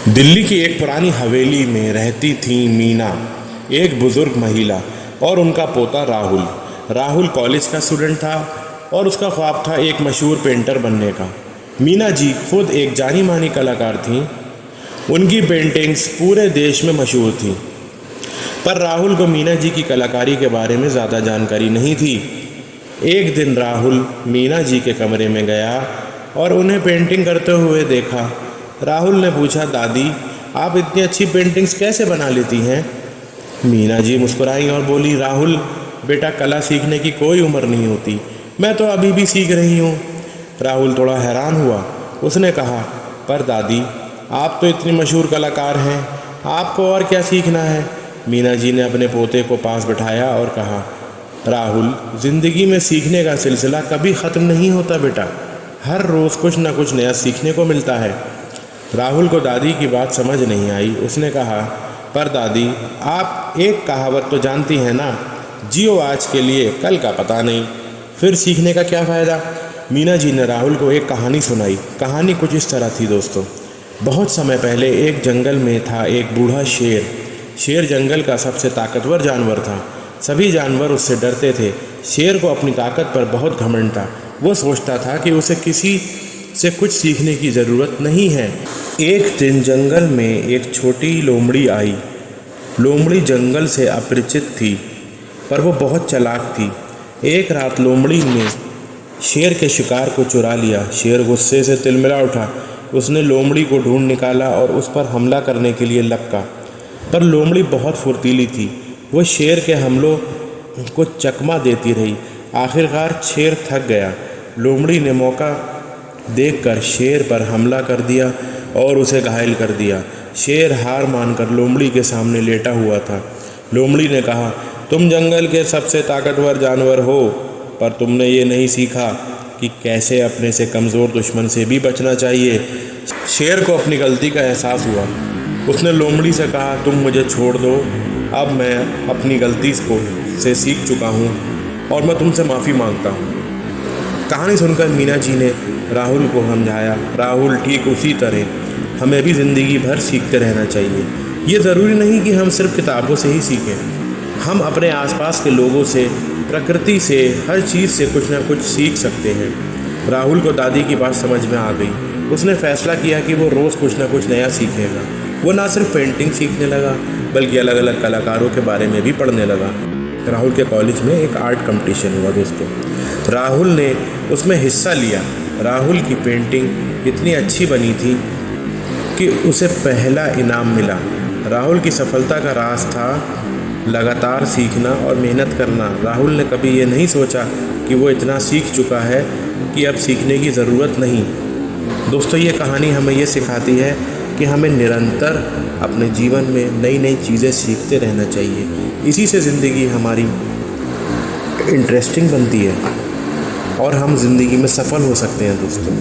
दिल्ली की एक पुरानी हवेली में रहती थी मीना, एक बुज़ुर्ग महिला और उनका पोता राहुल। राहुल कॉलेज का स्टूडेंट था और उसका ख्वाब था एक मशहूर पेंटर बनने का। मीना जी खुद एक जानी मानी कलाकार थीं। उनकी पेंटिंग्स पूरे देश में मशहूर थीं। पर राहुल को मीना जी की कलाकारी के बारे में ज़्यादा जानकारी नहीं थी। एक दिन राहुल मीना जी के कमरे में गया और उन्हें पेंटिंग करते हुए देखा। राहुल ने पूछा, दादी आप इतनी अच्छी पेंटिंग्स कैसे बना लेती हैं? मीना जी मुस्कुराई और बोली, राहुल बेटा, कला सीखने की कोई उम्र नहीं होती, मैं तो अभी भी सीख रही हूँ। राहुल थोड़ा हैरान हुआ। उसने कहा, पर दादी आप तो इतनी मशहूर कलाकार हैं, आपको और क्या सीखना है? मीना जी ने अपने पोते को पास बिठाया और कहा, राहुल ज़िंदगी में सीखने का सिलसिला कभी ख़त्म नहीं होता बेटा, हर रोज़ कुछ ना कुछ नया सीखने को मिलता है। राहुल को दादी की बात समझ नहीं आई। उसने कहा, पर दादी आप एक कहावत तो जानती हैं ना, जियो आज के लिए, कल का पता नहीं, फिर सीखने का क्या फ़ायदा? मीना जी ने राहुल को एक कहानी सुनाई। कहानी कुछ इस तरह थी दोस्तों। बहुत समय पहले एक जंगल में था एक बूढ़ा शेर। शेर जंगल का सबसे ताकतवर जानवर था। सभी जानवर उससे डरते थे। शेर को अपनी ताकत पर बहुत घमंड था। वो सोचता था कि उसे किसी से कुछ सीखने की ज़रूरत नहीं है। एक दिन जंगल में एक छोटी लोमड़ी आई। लोमड़ी जंगल से अपरिचित थी, पर वो बहुत चालाक थी। एक रात लोमड़ी ने शेर के शिकार को चुरा लिया। शेर गुस्से से तिलमिला उठा। उसने लोमड़ी को ढूंढ निकाला और उस पर हमला करने के लिए लपका। पर लोमड़ी बहुत फुर्तीली थी। वो शेर के हमलों को चकमा देती रही। आखिरकार शेर थक गया। लोमड़ी ने मौका देखकर शेर पर हमला कर दिया और उसे घायल कर दिया। शेर हार मानकर लोमड़ी के सामने लेटा हुआ था। लोमड़ी ने कहा, तुम जंगल के सबसे ताकतवर जानवर हो, पर तुमने ये नहीं सीखा कि कैसे अपने से कमज़ोर दुश्मन से भी बचना चाहिए। शेर को अपनी गलती का एहसास हुआ। उसने लोमड़ी से कहा, तुम मुझे छोड़ दो, अब मैं अपनी गलती से सीख चुका हूँ और मैं तुमसे माफ़ी मांगता हूँ। कहानी सुनकर मीना जी ने राहुल को समझाया, राहुल ठीक उसी तरह हमें भी ज़िंदगी भर सीखते रहना चाहिए। ये ज़रूरी नहीं कि हम सिर्फ किताबों से ही सीखें। हम अपने आसपास के लोगों से, प्रकृति से, हर चीज़ से कुछ ना कुछ सीख सकते हैं। राहुल को दादी की बात समझ में आ गई। उसने फ़ैसला किया कि वो रोज़ कुछ ना कुछ नया सीखेगा। वो ना सिर्फ पेंटिंग सीखने लगा, बल्कि अलग अलग कलाकारों के बारे में भी पढ़ने लगा। राहुल के कॉलेज में एक आर्ट कंपटीशन हुआ दोस्तों। राहुल ने उसमें हिस्सा लिया। राहुल की पेंटिंग इतनी अच्छी बनी थी कि उसे पहला इनाम मिला। राहुल की सफलता का राज था लगातार सीखना और मेहनत करना। राहुल ने कभी ये नहीं सोचा कि वो इतना सीख चुका है कि अब सीखने की ज़रूरत नहीं। दोस्तों, ये कहानी हमें ये सिखाती है कि हमें निरंतर अपने जीवन में नई नई चीज़ें सीखते रहना चाहिए। इसी से ज़िंदगी हमारी इंटरेस्टिंग बनती है और हम ज़िंदगी में सफल हो सकते हैं दोस्तों।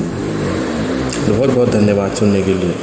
बहुत बहुत धन्यवाद सुनने के लिए।